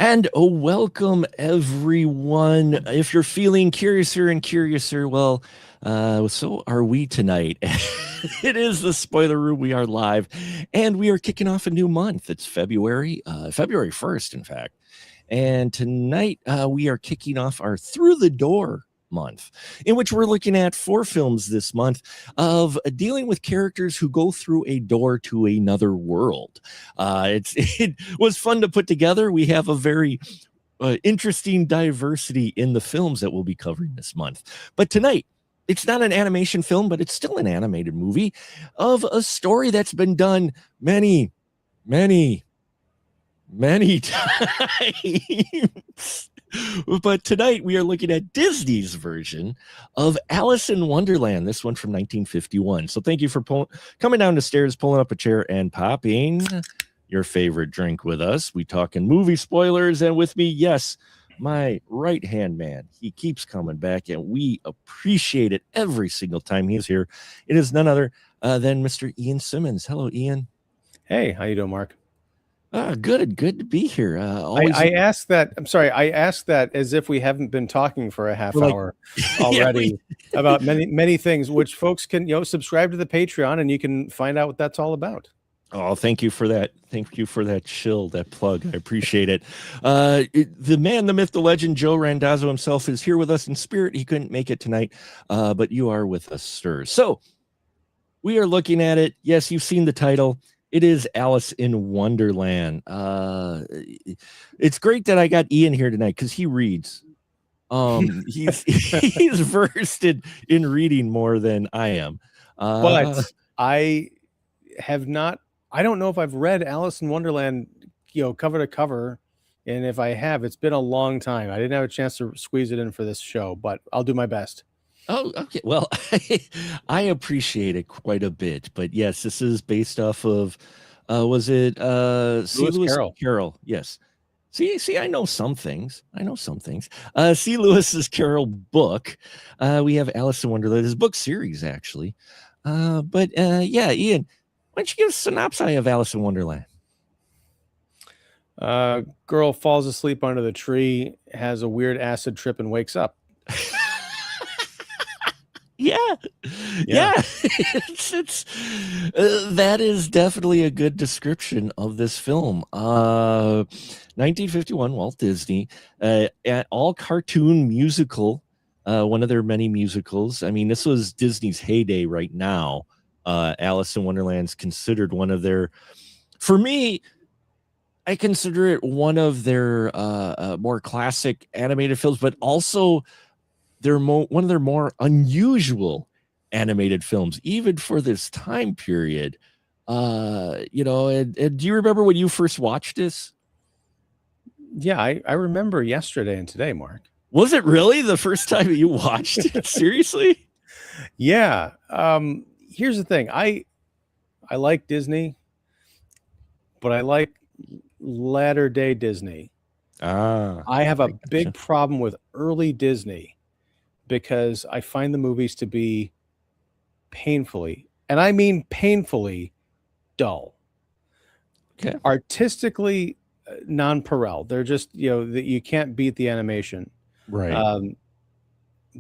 And welcome everyone. If you're feeling curiouser and curiouser, well, so are we tonight. It is the Spoiler Room. We are live, and we are kicking off a new month. It's February 1st, in fact. And tonight we are kicking off our Through the Door month, in which we're looking at 4 films this month of dealing with characters who go through a door to another world. It was fun to put together. We have a very interesting diversity in the films that we'll be covering this month. But tonight, it's not an animation film, but it's still an animated movie of a story that's been done many times. But tonight we are looking at Disney's version of Alice in Wonderland, this one from 1951. So thank you for coming down the stairs, pulling up a chair, and popping your favorite drink with us. We talking movie spoilers, and with me, yes, my right-hand man. He keeps coming back, and we appreciate it every single time he's here. It is none other than Mr. Ian Simmons. Hello, Ian. Hey, how you doing, Mark? Good to be here. I asked that. I'm sorry. I asked that as if we haven't been talking for a half hour already about many things, which folks can subscribe to the Patreon and you can find out what that's all about. Oh, thank you for that. Thank you for that that plug. I appreciate it. The man, the myth, the legend, Joe Randazzo himself is here with us in spirit. He couldn't make it tonight, but you are with us, sir. So we are looking at it. Yes, you've seen the title. It is Alice in Wonderland. It's great that I got Ian here tonight because he reads. He's versed in reading more than I am. But I have not. I don't know if I've read Alice in Wonderland, cover to cover, and if I have, it's been a long time. I didn't have a chance to squeeze it in for this show, but I'll do my best. Oh, okay. Well, I appreciate it quite a bit, but yes, this is based off of, was it C. Lewis Carroll? Yes. See, I know some things. C. Lewis's Carroll book. We have Alice in Wonderland, his book series, actually. But yeah, Ian, why don't you give us a synopsis of Alice in Wonderland? Girl falls asleep under the tree, has a weird acid trip, and wakes up. Yeah. It's that is definitely a good description of this film. 1951, Walt Disney, all cartoon musical, one of their many musicals. I mean, this was Disney's heyday right now. Alice in Wonderland's considered one of their, for me, I consider it one of their more classic animated films, but also they're one of their more unusual animated films, even for this time period. And do you remember when you first watched this? Yeah, I remember yesterday and today, Mark. Was it really the first time you watched it? Seriously? Yeah. Here's the thing. I like Disney, but I like latter day Disney. I have a big problem with early Disney, because I find the movies to be painfully, and I mean painfully, dull. Okay. Artistically nonpareil. They're just, you can't beat the animation. Right.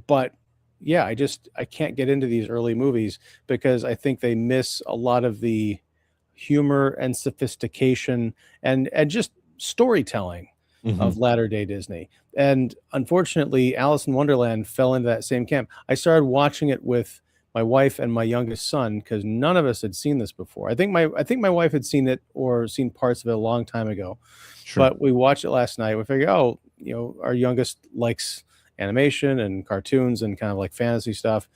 But yeah, I can't get into these early movies because I think they miss a lot of the humor and sophistication and just storytelling of latter day Disney. And unfortunately, Alice in Wonderland fell into that same camp. I started watching it with my wife and my youngest son because none of us had seen this before. I think my wife had seen it or seen parts of it a long time ago. Sure. But we watched it last night. We figured, our youngest likes animation and cartoons and kind of like fantasy stuff.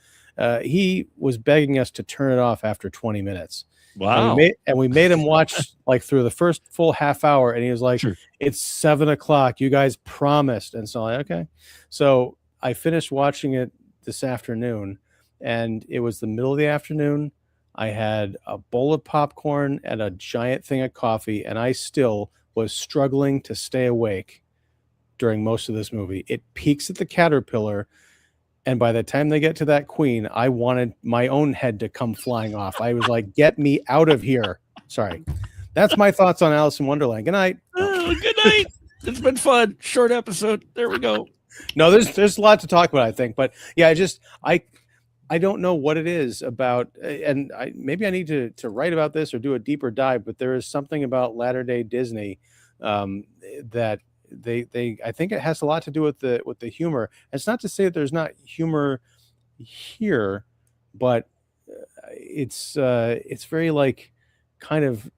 He was begging us to turn it off after 20 minutes. Wow. And we made him watch like through the first full half hour, and he was like, sure. It's 7:00. You guys promised. And so okay. So I finished watching it this afternoon, and it was the middle of the afternoon. I had a bowl of popcorn and a giant thing of coffee, and I still was struggling to stay awake during most of this movie. It peaks at the caterpillar, and by the time they get to that queen, I wanted my own head to come flying off. I was like, get me out of here. Sorry. That's my thoughts on Alice in Wonderland. Good night. Oh, good night. It's been fun. Short episode. There we go. No, there's a lot to talk about, I think, but yeah, I don't know what it is about, and maybe I need to write about this or do a deeper dive. But there is something about latter day Disney that they I think it has a lot to do with the humor. It's not to say that there's not humor here, but it's very like kind of,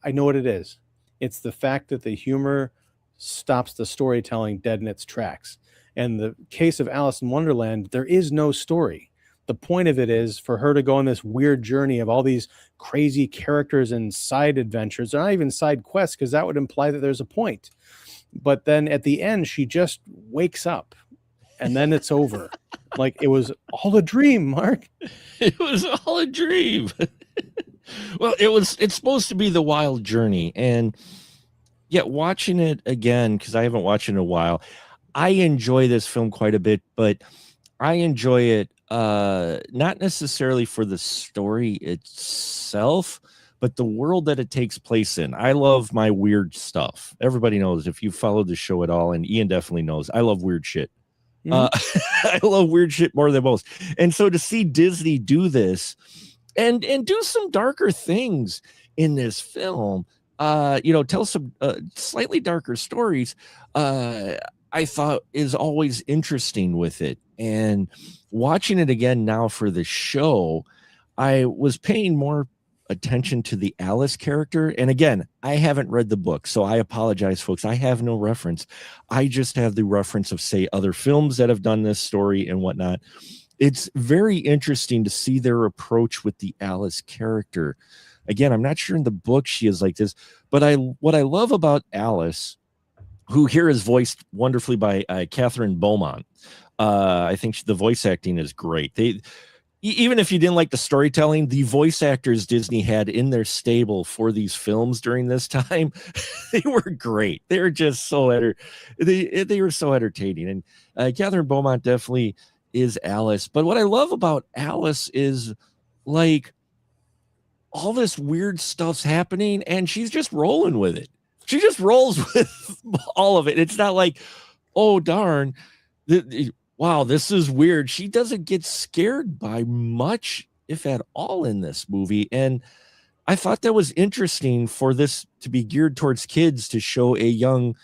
I know what it is. It's the fact that the humor stops the storytelling dead in its tracks. In the case of Alice in Wonderland, there is no story. The point of it is for her to go on this weird journey of all these crazy characters and side adventures. They're not even side quests, because that would imply that there's a point. But then at the end, she just wakes up and then it's over. Like it was all a dream, Mark. It was all a dream. Well, it's supposed to be the wild journey. And yet watching it again, because I haven't watched it in a while, I enjoy this film quite a bit, but I enjoy it not necessarily for the story itself, but the world that it takes place in. I love my weird stuff. Everybody knows, if you followed the show at all, and Ian definitely knows, I love weird shit. I love weird shit more than most. And so to see Disney do this and do some darker things in this film, tell some slightly darker stories, I thought is always interesting with it. And watching it again now for the show, I was paying more attention to the Alice character. And again, I haven't read the book, so I apologize, folks. I have no reference. I just have the reference of, say, other films that have done this story and whatnot. It's very interesting to see their approach with the Alice character. Again, I'm not sure in the book she is like this, but what I love about Alice, who here is voiced wonderfully by Catherine Beaumont. I think the voice acting is great. Even if you didn't like the storytelling, the voice actors Disney had in their stable for these films during this time, they were great. They were just they were so entertaining. And Catherine Beaumont definitely is Alice. But what I love about Alice is, like, all this weird stuff's happening and she's just rolling with it. She just rolls with all of it. It's not like, oh, darn, wow, this is weird. She doesn't get scared by much, if at all, in this movie. And I thought that was interesting for this to be geared towards kids, to show a young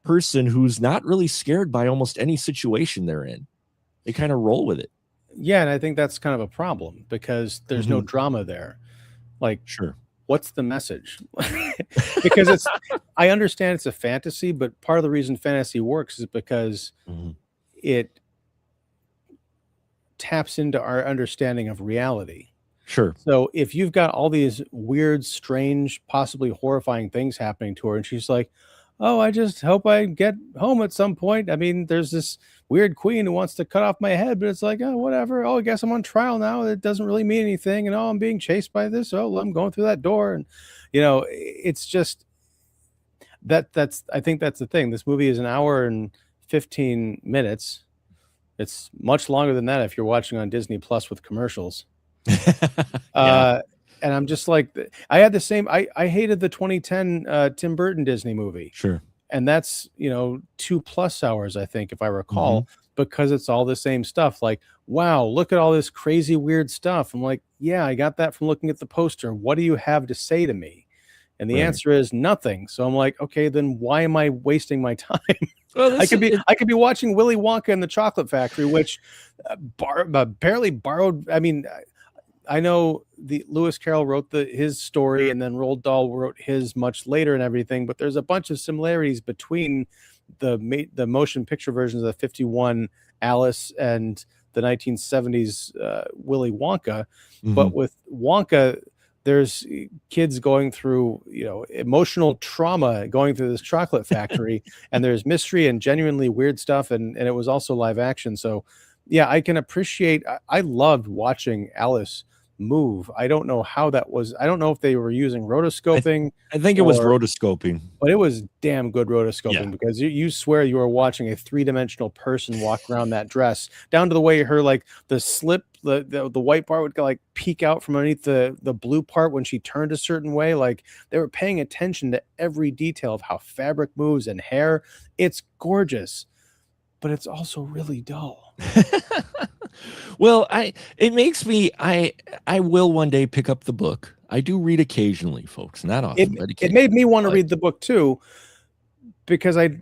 person who's not really scared by almost any situation they're in. They kind of roll with it. Yeah, and I think that's kind of a problem because there's no drama there. Like, sure, what's the message? Because I understand it's a fantasy, but part of the reason fantasy works is because it taps into our understanding of reality. Sure. So if you've got all these weird, strange, possibly horrifying things happening to her, and she's like, oh, I just hope I get home at some point. I mean, there's this weird queen who wants to cut off my head, but it's like, oh, whatever. Oh, I guess I'm on trial now. It doesn't really mean anything. And oh, I'm being chased by this. Oh, I'm going through that door. And, it's just I think that's the thing. This movie is an hour and 15 minutes. It's much longer than that if you're watching on Disney Plus with commercials. Yeah. And I'm just like, I had the same, I hated the 2010 Tim Burton Disney movie. Sure. And that's, 2+ hours, I think, if I recall, because it's all the same stuff. Like, wow, look at all this crazy, weird stuff. I'm like, yeah, I got that from looking at the poster. What do you have to say to me? And the answer is nothing. So I'm like, okay, then why am I wasting my time? Well, I could be watching Willy Wonka and the Chocolate Factory, which barely borrowed. I mean, I know Lewis Carroll wrote his story, and then Roald Dahl wrote his much later and everything. But there's a bunch of similarities between the motion picture versions of the 51 Alice and the 1970s Willy Wonka. But with Wonka, there's kids going through, emotional trauma going through this chocolate factory, and there's mystery and genuinely weird stuff. And it was also live action. So yeah, I can appreciate, I loved watching Alice move. I don't know how that was. I don't know if they were using I, th- rotoscoping I think it was or, rotoscoping. but it was damn good Yeah. rotoscoping because you swear you are watching a three-dimensional person walk around that dress, down to the way her like the slip, the white part would like peek out from underneath the blue part when she turned a certain way. Like they were paying attention to every detail of how fabric moves and hair. It's gorgeous, but it's also really dull. Well, it makes me I will one day pick up the book. I do read occasionally, folks, not It often, but it made occasionally. me want to But read the book too because I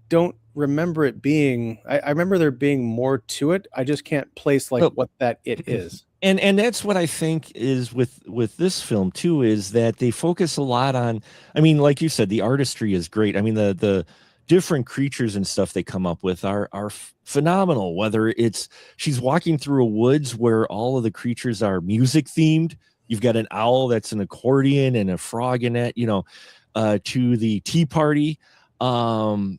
don't remember it being. I remember there being more to it. I just can't place like well, what that it is. and that's what I think is with this film too, is that they focus a lot on, I mean, like you said, the artistry is great. I mean, the different creatures and stuff they come up with are phenomenal. Whether it's she's walking through a woods where all of the creatures are music themed. You've got an owl that's an accordion and a frog in it, to the tea party. There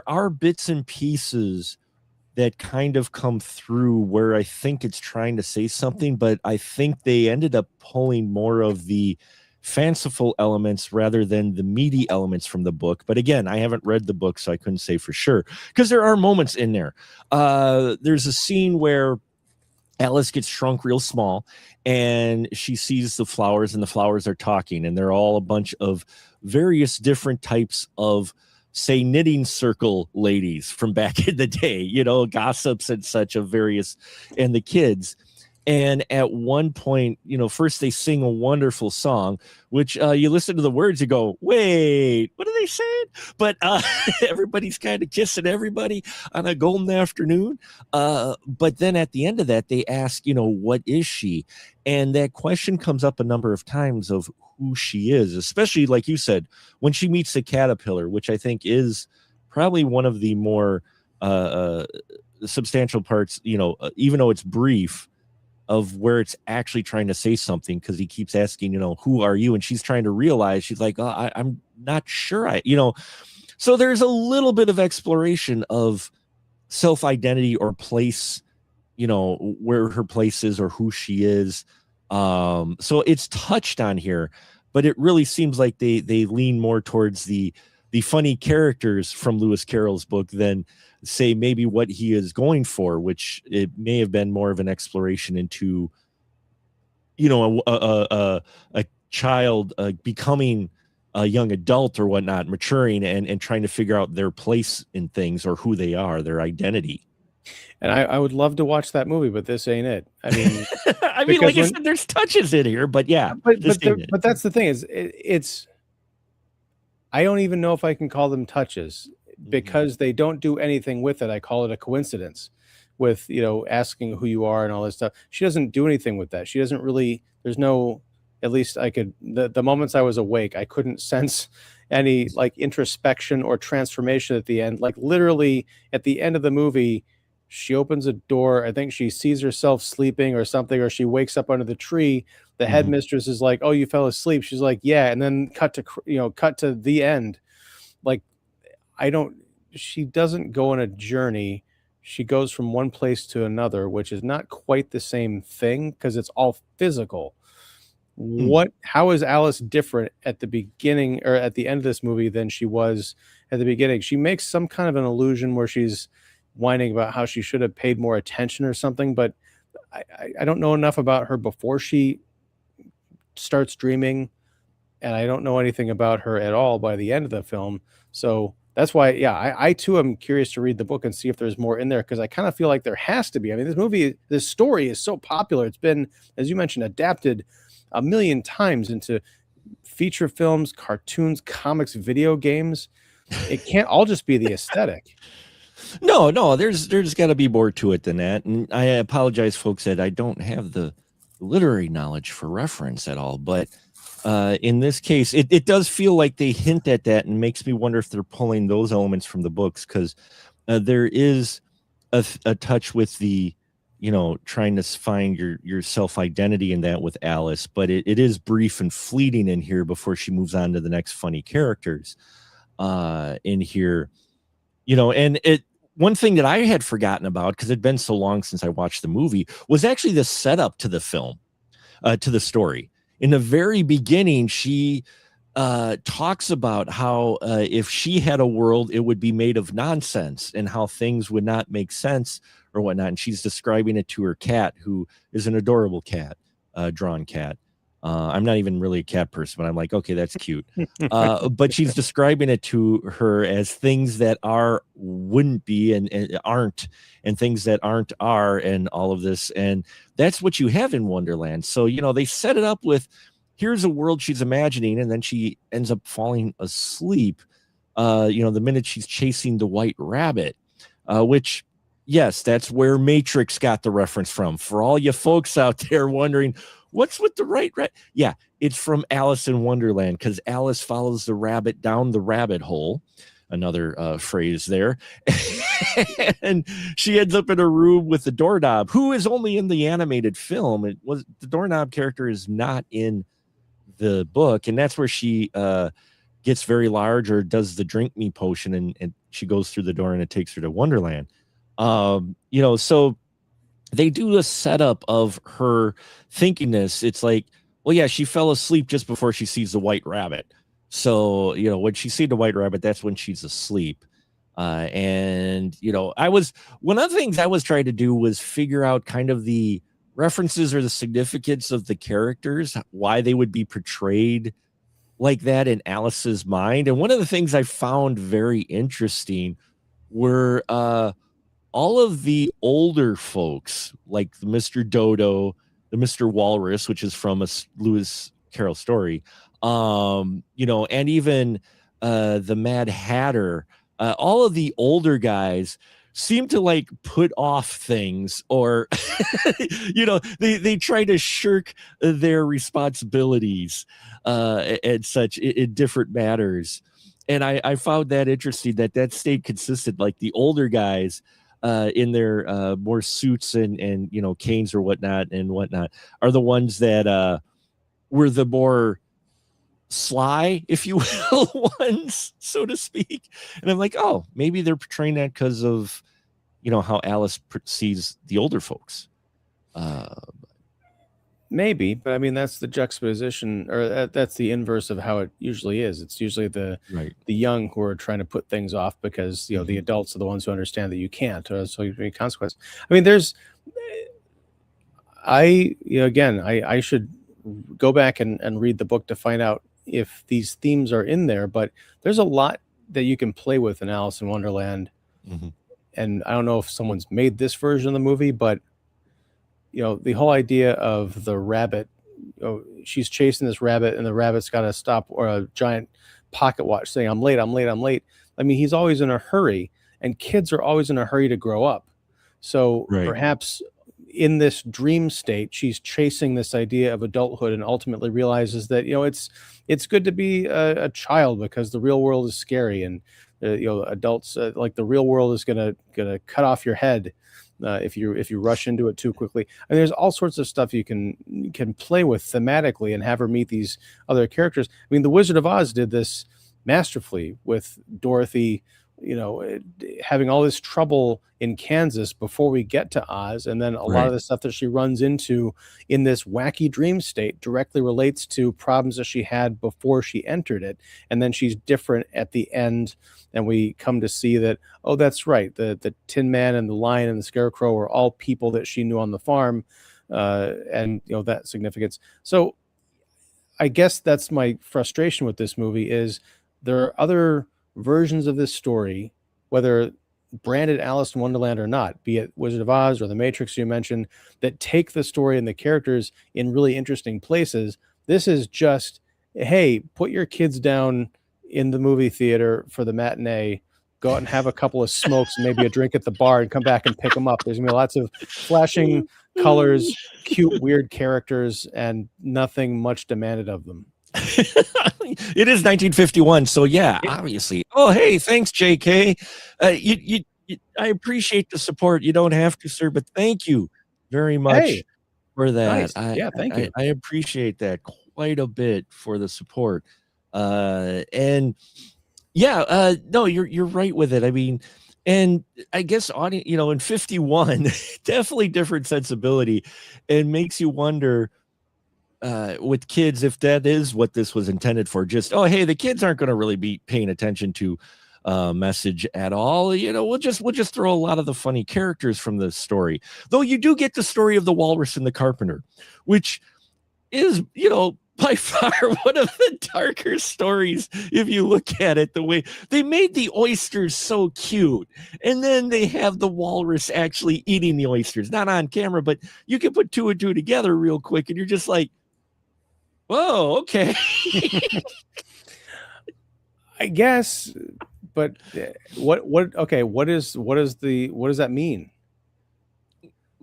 are bits and pieces that kind of come through where I think it's trying to say something, but I think they ended up pulling more of the fanciful elements rather than the meaty elements from the book. But again, I haven't read the book, so I couldn't say for sure, because there are moments in there. There's a scene where Alice gets shrunk real small and she sees the flowers, and the flowers are talking, and they're all a bunch of various different types of, say, knitting circle ladies from back in the day, gossips and such of various, and the kids. And at one point, first they sing a wonderful song, which you listen to the words, you go, wait, what are they saying? But everybody's kind of kissing everybody on a golden afternoon. But then at the end of that, they ask, what is she? And that question comes up a number of times of who she is, especially like you said, when she meets the caterpillar, which I think is probably one of the more substantial parts, even though it's brief, of where it's actually trying to say something, because he keeps asking, who are you? And she's trying to realize, she's like, oh, I'm not sure. So there's a little bit of exploration of self-identity or place, where her place is or who she is. So it's touched on here, but it really seems like they lean more towards the funny characters from Lewis Carroll's book than say maybe what he is going for, which it may have been more of an exploration into, a child becoming a young adult or whatnot, maturing and trying to figure out their place in things or who they are, their identity. And I would love to watch that movie, but this ain't it. I mean, I mean, because like I said, there's touches in here, but yeah, but that's the thing is it's I don't even know if I can call them touches because they don't do anything with it. I call it a coincidence with, asking who you are and all this stuff. She doesn't do anything with that. She doesn't really, there's no, at least I could, the moments I was awake, I couldn't sense any like introspection or transformation at the end. Like literally at the end of the movie, she opens a door. I think she sees herself sleeping or something, or she wakes up under the tree. The Mhm. headmistress is like, "Oh, you fell asleep." She's like, "Yeah," and then cut to the end. Like, I don't. She doesn't go on a journey. She goes from one place to another, which is not quite the same thing because it's all physical. Hmm. How is Alice different at the beginning or at the end of this movie than she was at the beginning? She makes some kind of an illusion where she's whining about how she should have paid more attention or something, but I don't know enough about her before she starts dreaming, and I don't know anything about her at all by the end of the film. So that's why, yeah, I too am curious to read the book and see if there's more in there because I kind of feel like there has to be. I mean, this story is so popular. It's been, as you mentioned, adapted a million times into feature films, cartoons, comics, video games. It can't all just be the aesthetic. No, there's got to be more to it than that. And I apologize, folks, that I don't have the literary knowledge for reference at all. But in this case, it does feel like they hint at that, and makes me wonder if they're pulling those elements from the books, because there is a touch with the, trying to find your self identity in that with Alice, but it is brief and fleeting in here before she moves on to the next funny characters in here, and one thing that I had forgotten about, because it'd been so long since I watched the movie, was actually the setup to the film, to the story. In the very beginning, she talks about how if she had a world, it would be made of nonsense and how things would not make sense or whatnot. And she's describing it to her cat, who is an adorable cat, drawn cat. I'm not even really a cat person, but I'm like, okay, that's cute. But she's describing it to her as things that are wouldn't be and aren't, and things that aren't are, and all of this. And that's what you have in Wonderland. So, they set it up with, here's a world she's imagining, and then she ends up falling asleep, the minute she's chasing the white rabbit, which, yes, that's where Matrix got the reference from. For all you folks out there wondering, what's with the right rabbit? Yeah, it's from Alice in Wonderland, because Alice follows the rabbit down the rabbit hole. Another phrase there. And she ends up in a room with the doorknob, who is only in the animated film. The doorknob character is not in the book, and that's where she gets very large, or does the drink me potion, and she goes through the door, and it takes her to Wonderland. So they do a setup of her thinking this. It's like, well, yeah, she fell asleep just before she sees the white rabbit. So, when she sees the white rabbit, that's when she's asleep. And one of the things I was trying to do was figure out kind of the references or the significance of the characters, why they would be portrayed like that in Alice's mind. And one of the things I found very interesting were all of the older folks, like the Mr. Dodo, the Mr. Walrus, which is from a Lewis Carroll story, and even the Mad Hatter. All of the older guys seem to like put off things, or they try to shirk their responsibilities and such in different matters. And I found that interesting, that stayed consistent. Like the older guys in their more suits and canes or whatnot are the ones that were the more sly, if you will, ones, so to speak. And I'm like, oh, maybe they're portraying that because of how Alice sees the older folks. Maybe, but I mean that's the juxtaposition, or that's the inverse of how it usually is. It's usually the young who are trying to put things off because the adults are the ones who understand that you can't, or so you be consequence. I mean, I should go back and read the book to find out if these themes are in there, but there's a lot that you can play with in Alice in Wonderland. And I don't know if someone's made this version of the movie, but the whole idea of the rabbit, she's chasing this rabbit and the rabbit's got to stop, or a giant pocket watch saying, I'm late, I'm late, I'm late. I mean, he's always in a hurry, and kids are always in a hurry to grow up. So perhaps in this dream state, she's chasing this idea of adulthood and ultimately realizes that, it's good to be a child because the real world is scary. And, adults, like the real world is going to cut off your head if you rush into it too quickly. I mean, there's all sorts of stuff you can play with thematically and have her meet these other characters. I mean, The Wizard of Oz did this masterfully with Dorothy, having all this trouble in Kansas before we get to Oz. And then a lot of the stuff that she runs into in this wacky dream state directly relates to problems that she had before she entered it. And then she's different at the end. And we come to see that, oh, that's right. The Tin Man and the Lion and the Scarecrow were all people that she knew on the farm. And that significance. So I guess that's my frustration with this movie is there are other versions of this story, whether branded Alice in Wonderland or not, be it Wizard of Oz or The Matrix you mentioned, that take the story and the characters in really interesting places. This is just, hey, put your kids down in the movie theater for the matinee, go out and have a couple of smokes and maybe a drink at the bar and come back and pick them up. There's gonna be lots of flashing colors, cute, weird characters, and nothing much demanded of them. It is 1951, so yeah, obviously. Oh, hey, thanks, JK. I appreciate the support. You don't have to, sir, but thank you very much for that. Nice. Thank you. I appreciate that quite a bit for the support. And yeah, no, you're right with it. I mean, And I guess audience, in 51, definitely different sensibility, and makes you wonder with kids if that is what this was intended for. Just, oh, hey, the kids aren't going to really be paying attention to message at all. We'll just throw a lot of the funny characters from the story. Though you do get the story of the walrus and the carpenter, which is, by far one of the darker stories if you look at it. The way they made the oysters so cute, and then they have the walrus actually eating the oysters, not on camera, but you can put two and two together real quick, and you're just like, whoa, okay. I guess, but what okay, what does that mean?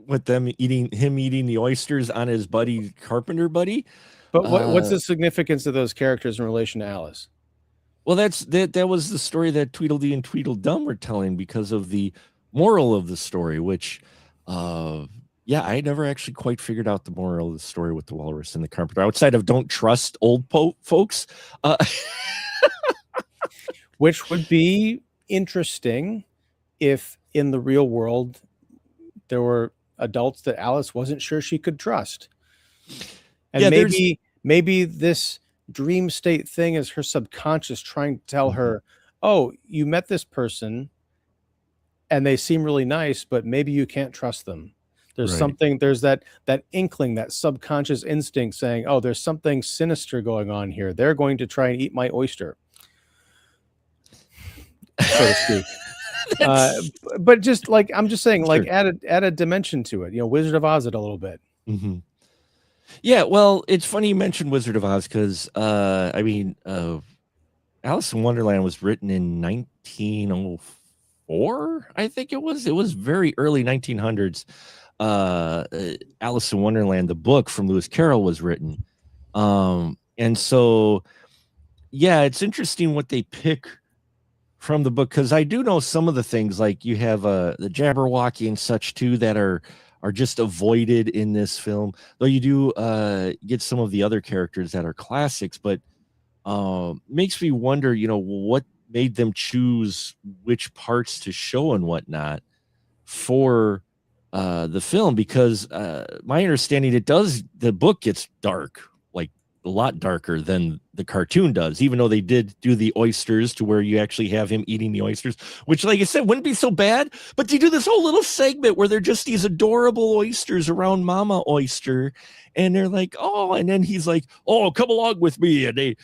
With him eating the oysters on his buddy carpenter buddy. But what's the significance of those characters in relation to Alice? Well, that was the story that Tweedledee and Tweedledum were telling, because of the moral of the story, which yeah, I never actually quite figured out the moral of the story with the walrus and the carpenter, outside of don't trust old folks. Which would be interesting if in the real world there were adults that Alice wasn't sure she could trust. And yeah, maybe this dream state thing is her subconscious trying to tell her, oh, you met this person and they seem really nice, but maybe you can't trust them. There's right. something, there's that inkling, that subconscious instinct saying, oh, there's something sinister going on here. They're going to try and eat my oyster, so to speak. But just like, I'm just saying, like, Sure. add a dimension to it, Wizard of Oz it a little bit. Mm-hmm. Yeah, well, it's funny you mentioned Wizard of Oz, because Alice in Wonderland was written in 1904, I think it was. It was very early 1900s. Alice in Wonderland, the book from Lewis Carroll, was written. And so, yeah, it's interesting what they pick from the book, because I do know some of the things, like you have the Jabberwocky and such too, that are just avoided in this film. Though you do get some of the other characters that are classics, but makes me wonder, what made them choose which parts to show and whatnot for the film, because my understanding, the book gets dark, like a lot darker than the cartoon does, even though they did do the oysters to where you actually have him eating the oysters, which, like I said, wouldn't be so bad. But they do this whole little segment where they're just these adorable oysters around Mama Oyster, and they're like, oh, and then he's like, oh, come along with me, and they,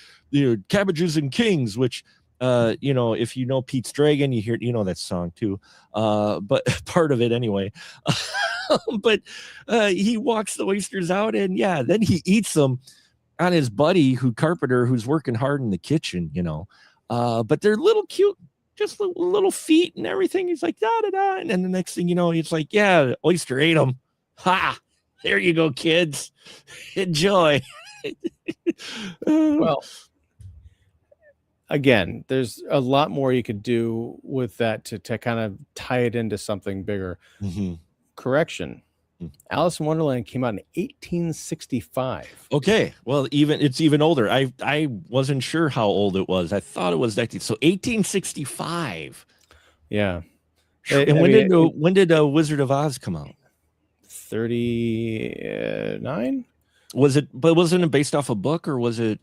cabbages and kings, which if you know Pete's Dragon, you know that song too, but part of it anyway. But he walks the oysters out, and yeah, then he eats them on his buddy carpenter, who's working hard in the kitchen, but they're little cute, just little feet and everything. He's like, da da da, and then the next thing you know, he's like, yeah, oyster ate them. Ha, there you go, kids, enjoy. Well, again, there's a lot more you could do with that to kind of tie it into something bigger. Mm-hmm. Correction. Alice in Wonderland came out in 1865. Okay, well, it's even older. I wasn't sure how old it was. I thought it was 1865. Yeah. And when did Wizard of Oz come out? 39. Wasn't it based off a book, or was it?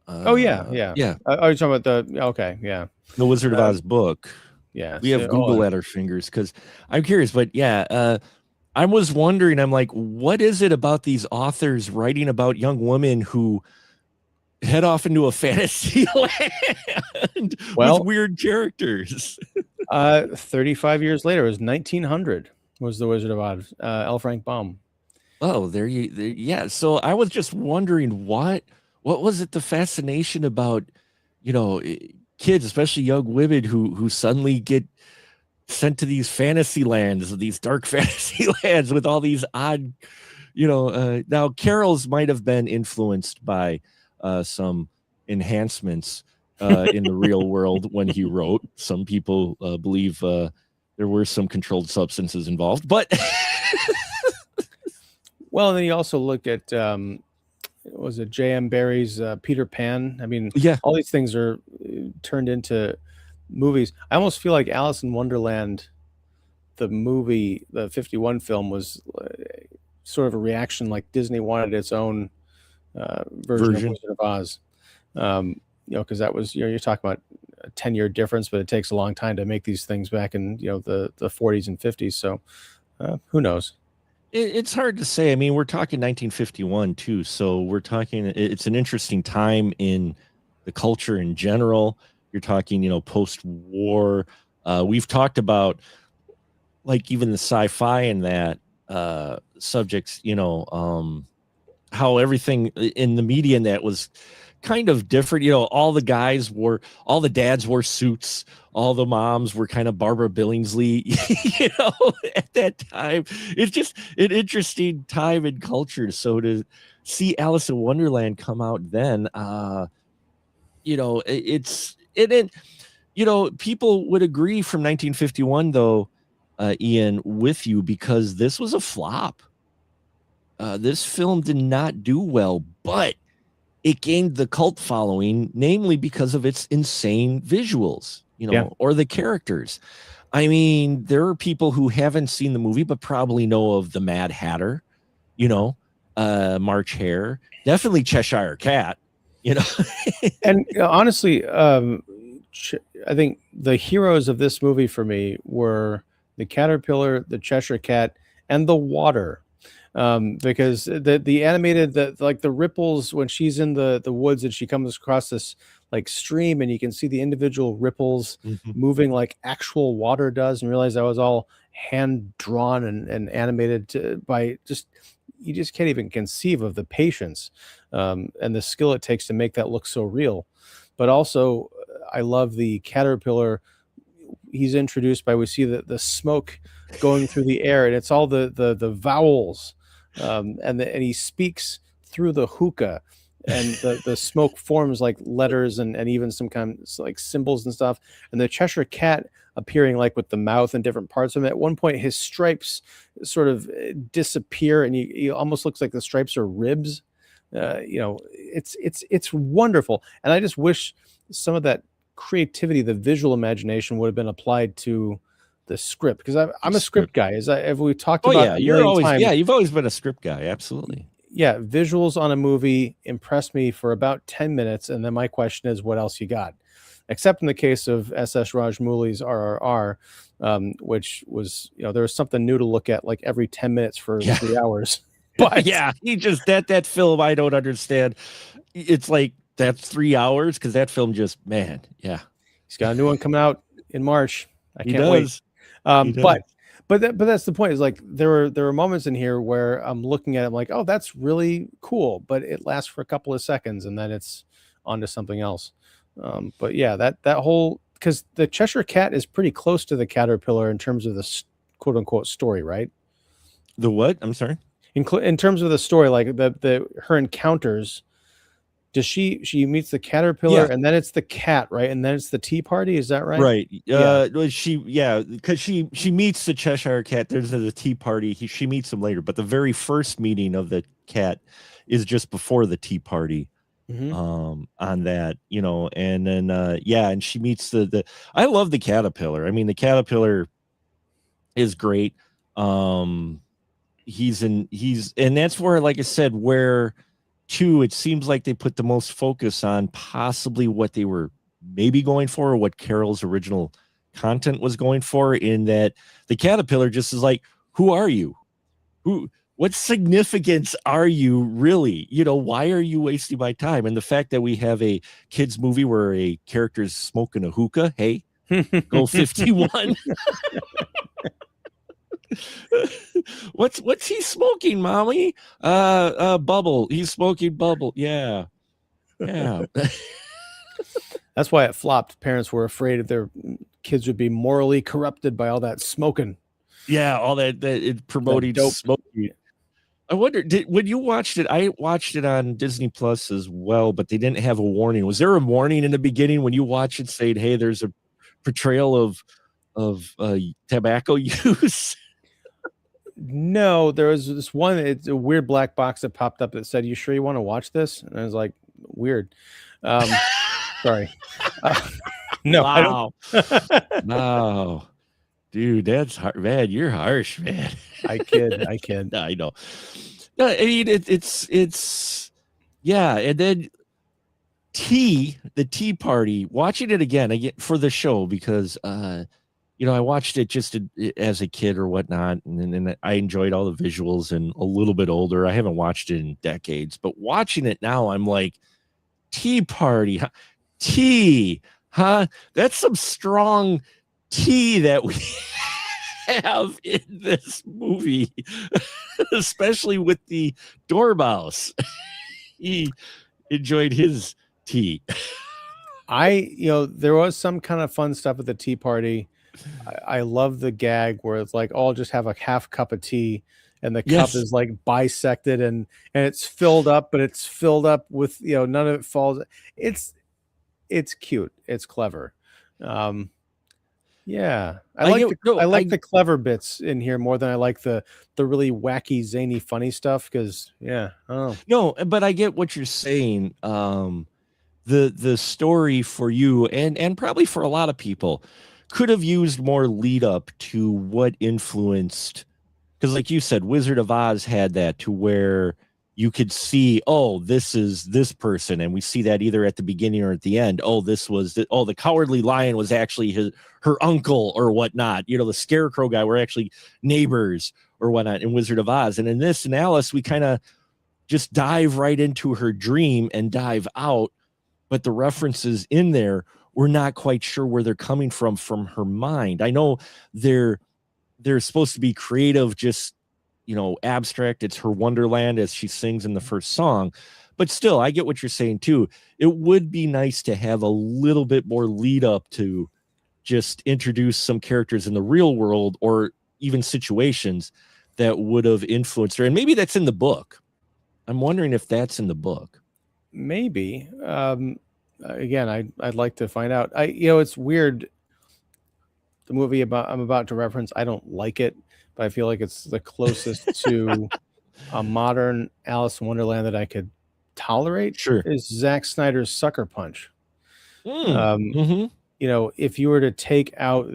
Oh yeah. Yeah. Are you talking about the Wizard of Oz book? Yeah. We have Google at our fingers, because I'm curious, but yeah. I was wondering, I'm like, what is it about these authors writing about young women who head off into a fantasy land with weird characters? 35 years later, it was 1900, was The Wizard of Oz, L. Frank Baum. Oh, yeah. So I was just wondering, what was it, the fascination about, kids, especially young women who suddenly get sent to these fantasy lands, these dark fantasy lands with all these odd, now Carol's might have been influenced by some enhancements in the real world when he wrote. Some people believe there were some controlled substances involved, but well, and then you also look at was it J.M. Barrie's Peter Pan? I mean, yeah, all these things are turned into movies. I almost feel like Alice in Wonderland, the movie, the 51 film, was sort of a reaction, like Disney wanted its own version of Version. Wizard of Oz. Because that was, you're talking about a 10-year difference, but it takes a long time to make these things back in, the 40s and 50s. So who knows? It's hard to say. I mean, we're talking 1951 too, so we're talking. It's an interesting time in the culture in general. You're talking, post-war. We've talked about like even the sci-fi and that subjects. How everything in the media and that was kind of different. All the dads wore suits, all the moms were kind of Barbara Billingsley, at that time. It's just an interesting time in culture. So to see Alice in Wonderland come out then, people would agree from 1951 though, Ian, with you, because this was a flop. This film did not do well, but it gained the cult following, namely because of its insane visuals, Yeah. or the characters. I mean, there are people who haven't seen the movie, but probably know of the Mad Hatter, March Hare, definitely Cheshire Cat, And honestly, I think the heroes of this movie for me were the caterpillar, the Cheshire Cat, and the water. Because the animated, the ripples when she's in the woods and she comes across this like stream, and you can see the individual ripples Mhm. moving like actual water does, and realize that was all hand drawn and animated by just, you just can't even conceive of the patience and the skill it takes to make that look so real. But also, I love the caterpillar. He's introduced by, we see the smoke going through the air, and it's all the vowels, and he speaks through the hookah, and the smoke forms like letters and even some kind of like symbols and stuff. And the Cheshire Cat appearing like with the mouth and different parts of him. At one point, his stripes sort of disappear, and he almost looks like the stripes are ribs. It's wonderful, and I just wish some of that creativity, the visual imagination, would have been applied to the script, because I'm a script guy. As we talked about Yeah, a million times. you've always been a script guy. Absolutely. Yeah, visuals on a movie impressed me for about 10 minutes, and then my question is, what else you got? Except in the case of SS Rajmouli's RRR, which was, there was something new to look at like every 10 minutes for 3 hours. But yeah, he just that film, I don't understand. It's like that's 3 hours, because that film just, man, yeah. He's got a new one coming out in March. I He can't wait. does. He does. But that's the point, is like there were moments in here where I'm looking at it, I'm like, oh, that's really cool, but it lasts for a couple of seconds and then it's on to something else. But yeah, that whole, because the Cheshire Cat is pretty close to the caterpillar in terms of the quote unquote story, right? The what? I'm sorry. In terms of the story, like her encounters, does she meets the caterpillar, and then it's the cat, right? And then it's the tea party. Is that right? Right. Yeah. Because she meets the Cheshire Cat. There's the tea party. She meets him later, but the very first meeting of the cat is just before the tea party. On that, and then and she meets the I love the caterpillar. I mean, the caterpillar is great. And that's where, like I said, where too, it seems like they put the most focus on possibly what they were maybe going for, or what Carol's original content was going for, in that the caterpillar just is like, who are you? What significance are you really? Why are you wasting my time? And the fact that we have a kids movie where a character is smoking a hookah, hey, go 51. What's he smoking, mommy? Bubble. He's smoking bubble. Yeah. That's why it flopped. Parents were afraid of their kids would be morally corrupted by all that smoking. Yeah, all that it promoting smoking. I wonder, when you watched it, I watched it on Disney Plus as well, but they didn't have a warning. Was there a warning in the beginning when you watch it saying, hey, there's a portrayal of tobacco use? No, there was this one. It's a weird black box that popped up that said, "You sure you want to watch this?" And I was like, "Weird." Sorry. No, I don't. Wow. Wow. Dude, that's hard, man. You're harsh, man. I kid. I kid. I know. No, I mean, yeah. And then the tea party, watching it again, I get for the show because, I watched it just as a kid or whatnot. And then I enjoyed all the visuals and a little bit older. I haven't watched it in decades, but watching it now, I'm like, tea party, huh? Tea, huh? That's some strong tea that we have in this movie, especially with the dormouse. He enjoyed his tea. There was some kind of fun stuff at the tea party. I love the gag where it's like, oh, I'll just have a half cup of tea, and the cup Yes. is like bisected and it's filled up, but it's filled up with, none of it falls. It's cute. It's clever. Um, yeah, I like the clever bits in here more than I like the really wacky, zany, funny stuff. Because oh, no, but I get what you're saying. The story for you and probably for a lot of people could have used more lead up to what influenced, because like you said, Wizard of Oz had that to where you could see, oh, this is this person, and we see that either at the beginning or at the end. Oh, the Cowardly Lion was actually her uncle or whatnot. The Scarecrow guy were actually neighbors or whatnot in Wizard of Oz. And in this, in Alice, we kind of just dive right into her dream and dive out, but the references in there, we're not quite sure where they're coming from her mind. I know they're supposed to be creative, just abstract. It's her Wonderland, as she sings in the first song, but still, I get what you're saying too. It would be nice to have a little bit more lead up to just introduce some characters in the real world or even situations that would have influenced her, and maybe that's in the book. I'm wondering if that's in the book. maybe. Again, I'd like to find out. It's weird. The movie I'm about to reference, I don't like it, but I feel like it's the closest to a modern Alice in Wonderland that I could tolerate. Sure. Is Zack Snyder's Sucker Punch. Mm-hmm. If you were to take out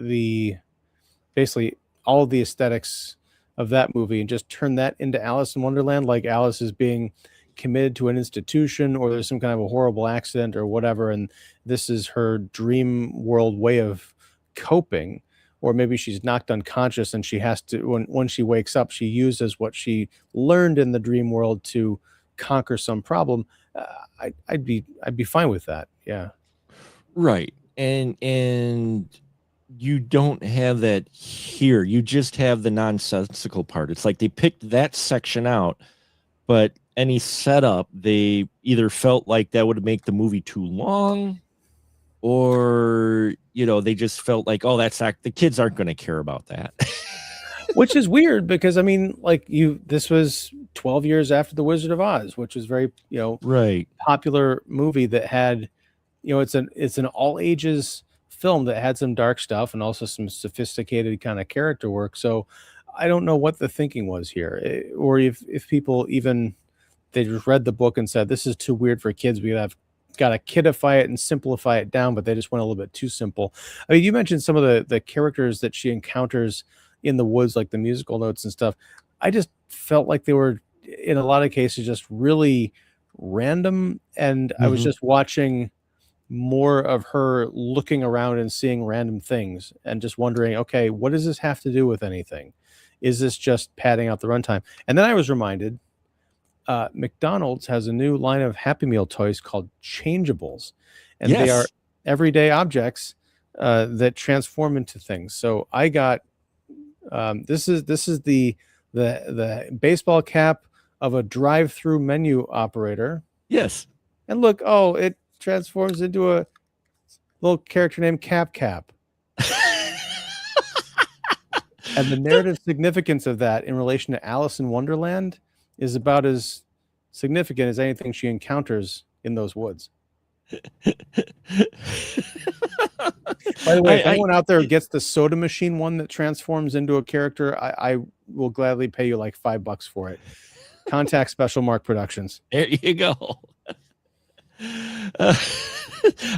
basically all of the aesthetics of that movie and just turn that into Alice in Wonderland, like Alice is being committed to an institution, or there's some kind of a horrible accident or whatever, and this is her dream world way of coping, or maybe she's knocked unconscious and she has to, when she wakes up, she uses what she learned in the dream world to conquer some problem. I'd be fine with that. Yeah. Right. And you don't have that here. You just have the nonsensical part. It's like they picked that section out, but any setup, they either felt like that would make the movie too long, or they just felt like, oh, that's not, the kids aren't going to care about that. Which is weird because I mean, this was 12 years after The Wizard of Oz, which was very, Right. popular movie that had, it's an all ages film that had some dark stuff and also some sophisticated kind of character work. So I don't know what the thinking was here, or if people even, they just read the book and said, this is too weird for kids. We have got to kidify it and simplify it down, but they just went a little bit too simple. I mean, you mentioned some of the characters that she encounters in the woods, like the musical notes and stuff. I just felt like they were, in a lot of cases, just really random. And I was just watching more of her looking around and seeing random things and just wondering, okay, what does this have to do with anything? Is this just padding out the runtime? And then I was reminded, McDonald's has a new line of Happy Meal toys called Changeables, and they are everyday objects that transform into things. So I got this is the baseball cap of a drive-through menu operator. Yes. And look, oh, it transforms into a little character named Cap. And the narrative significance of that in relation to Alice in Wonderland is about as significant as anything she encounters in those woods. By the way, if anyone out there gets the soda machine one that transforms into a character, I will gladly pay you like $5 for it. Contact Special Mark Productions. There you go.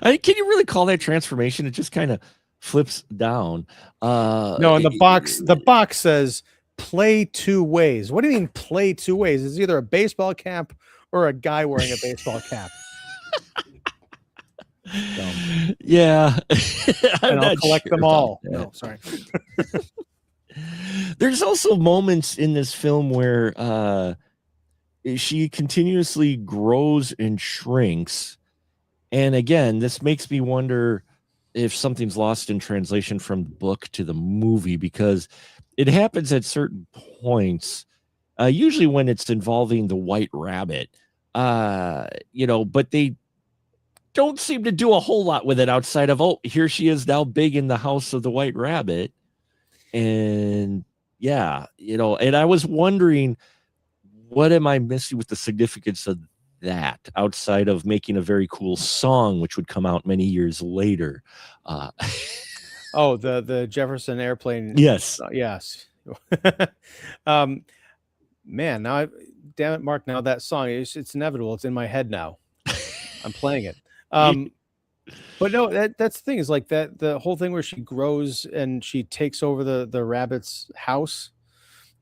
Can you really call that transformation? It just kind of flips down. No, and the box says play two ways. What do you mean play two ways? It's either a baseball cap or a guy wearing a baseball cap. Yeah. And I'll collect them all. That. No, sorry. There's also moments in this film where she continuously grows and shrinks. And again, this makes me wonder if something's lost in translation from the book to the movie, because it happens at certain points, usually when it's involving the White Rabbit, but they don't seem to do a whole lot with it outside of, oh, here she is now big in the house of the White Rabbit. And yeah, and I was wondering, what am I missing with the significance of that outside of making a very cool song, which would come out many years later? Oh, the Jefferson Airplane. Yes. Yes. Man, now damn it, Mark. Now that song, it's inevitable. It's in my head now. I'm playing it. But no, that's the thing, is like that the whole thing where she grows and she takes over the rabbit's house,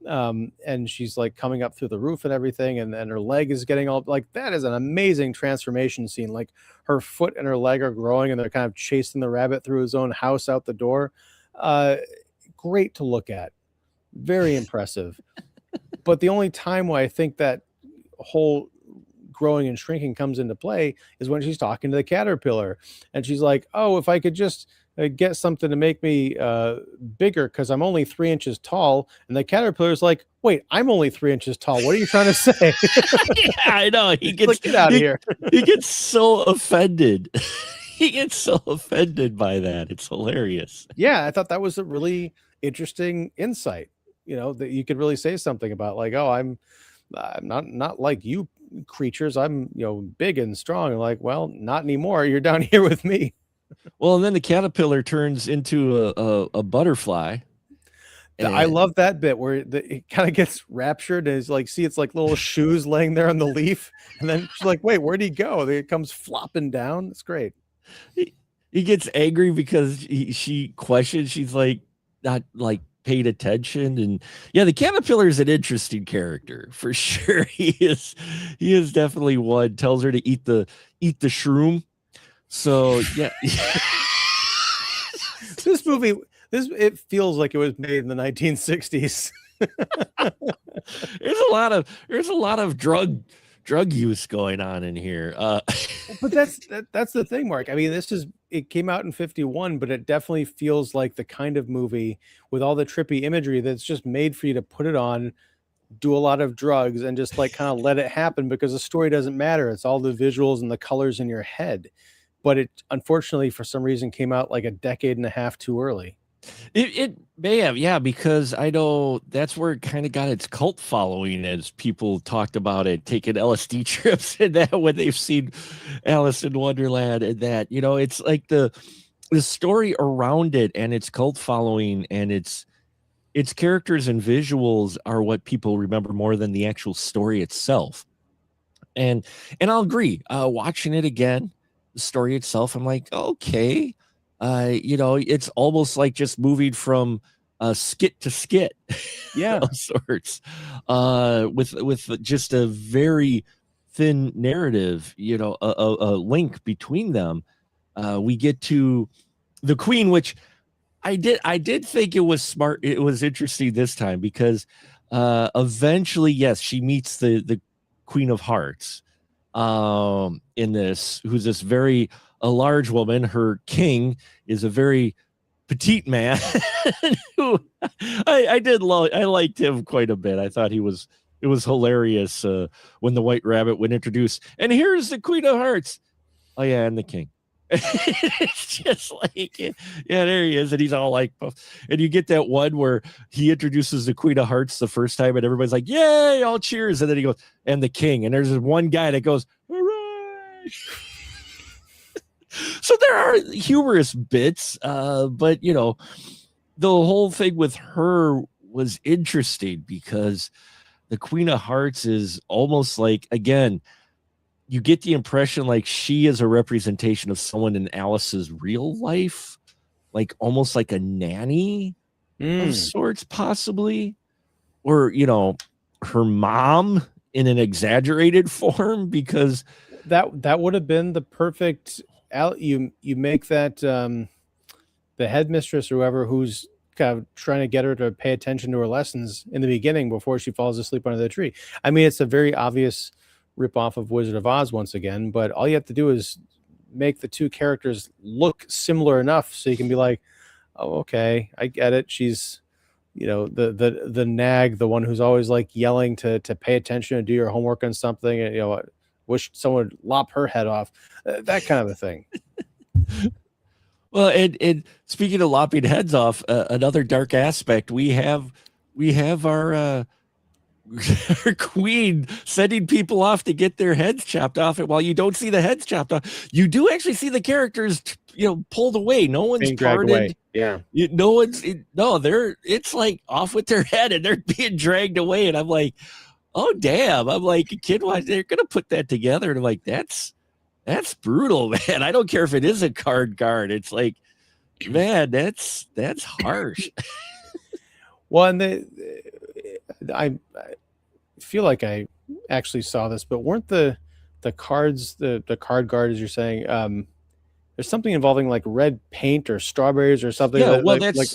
and she's like coming up through the roof and everything, and her leg is getting all, like, that is an amazing transformation scene. Like her foot and her leg are growing and they're kind of chasing the rabbit through his own house out the door. Great to look at, very impressive. But the only time why I think that whole growing and shrinking comes into play is when she's talking to the caterpillar, and she's like, oh, if I could just get something to make me bigger, because I'm only 3 inches tall. And the caterpillar's like, wait, I'm only 3 inches tall, what are you trying to say? Yeah, I know. He gets like, get out of here. He gets so offended. He gets so offended by that. It's hilarious. Yeah, I thought that was a really interesting insight, that you could really say something about, like, oh, I'm not like you creatures, I'm big and strong. And like, well, not anymore, you're down here with me. Well, and then the caterpillar turns into a butterfly. I love that bit where it kind of gets raptured and it's like, see, it's like little shoes laying there on the leaf, and then she's like, wait, where'd he go? And it comes flopping down. It's great. He gets angry because she questions, she's like not like paid attention. And yeah, the caterpillar is an interesting character for sure. He is definitely one. Tells her to eat the shroom. So yeah. This movie, it feels like it was made in the 1960s. There's a lot of drug use going on in here. But that's the thing, Mark. I mean, it came out in 51, but it definitely feels like the kind of movie with all the trippy imagery that's just made for you to put it on, do a lot of drugs, and just like kind of let it happen, because the story doesn't matter. It's all the visuals and the colors in your head. But it unfortunately, for some reason, came out like a decade and a half too early. It may have, yeah, because I know that's where it kind of got its cult following, as people talked about it, taking LSD trips and that when they've seen Alice in Wonderland, and that, it's like the story around it and its cult following and its characters and visuals are what people remember more than the actual story itself. And I'll agree, watching it again, the story itself, I'm like, okay, it's almost like just moving from skit to skit, yeah, of sorts, with just a very thin narrative, a link between them. We get to the Queen, which I did think it was smart. It was interesting this time because eventually, yes, she meets the Queen of Hearts in this, who's this a large woman. Her king is a very petite man who I liked him quite a bit. I thought it was hilarious when the White Rabbit would introduce, and here's the Queen of Hearts. Oh yeah, and the king. It's just like, yeah, there he is, and he's all like, and you get that one where he introduces the Queen of Hearts the first time and everybody's like, yay, all cheers, and then he goes, and the king, and there's this one guy that goes, hooray. So there are humorous bits, but the whole thing with her was interesting because the Queen of Hearts is almost like, again, you get the impression like she is a representation of someone in Alice's real life, like almost like a nanny of Mm. sorts, possibly, or her mom in an exaggerated form, because That would have been the perfect you make that the headmistress or whoever who's kind of trying to get her to pay attention to her lessons in the beginning before she falls asleep under the tree. I mean, it's a very obvious ripoff of Wizard of Oz once again, but all you have to do is make the two characters look similar enough so you can be like, oh, okay, I get it. She's, the nag, the one who's always like yelling to pay attention and do your homework on something, and wish someone would lop her head off, that kind of a thing. well, and speaking of lopping heads off, another dark aspect, we have our our queen sending people off to get their heads chopped off, and while you don't see the heads chopped off, you do actually see the characters pulled away. No one's Being dragged away. parted. Yeah. No one's no, they're it's like off with their head and they're being dragged away, and I'm like, oh damn. I'm like, kid, why they're gonna put that together? And I'm like, that's brutal, man. I don't care if it is a card guard. It's like, man, that's harsh. Well, and I feel like I actually saw this, but weren't the cards, the card guard, as you're saying, there's something involving like red paint or strawberries or something. Yeah, That, well, like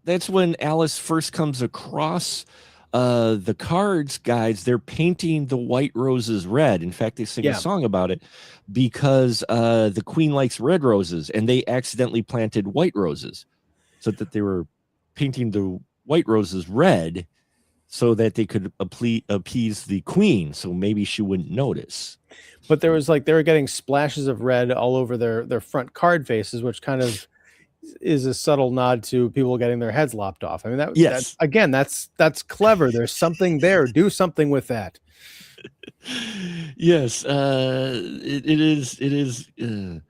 that's when Alice first comes across the cards guys. They're painting the white roses red. In fact, they sing a Yeah. song about it because the queen likes red roses, and they accidentally planted white roses, so that they were painting the white roses red so that they could appease the queen, so maybe she wouldn't notice. But there was like they were getting splashes of red all over their front card faces, which kind of is a subtle nod to people getting their heads lopped off. I mean, Yes. that's clever. There's something there. Do something with that. Yes, it is, and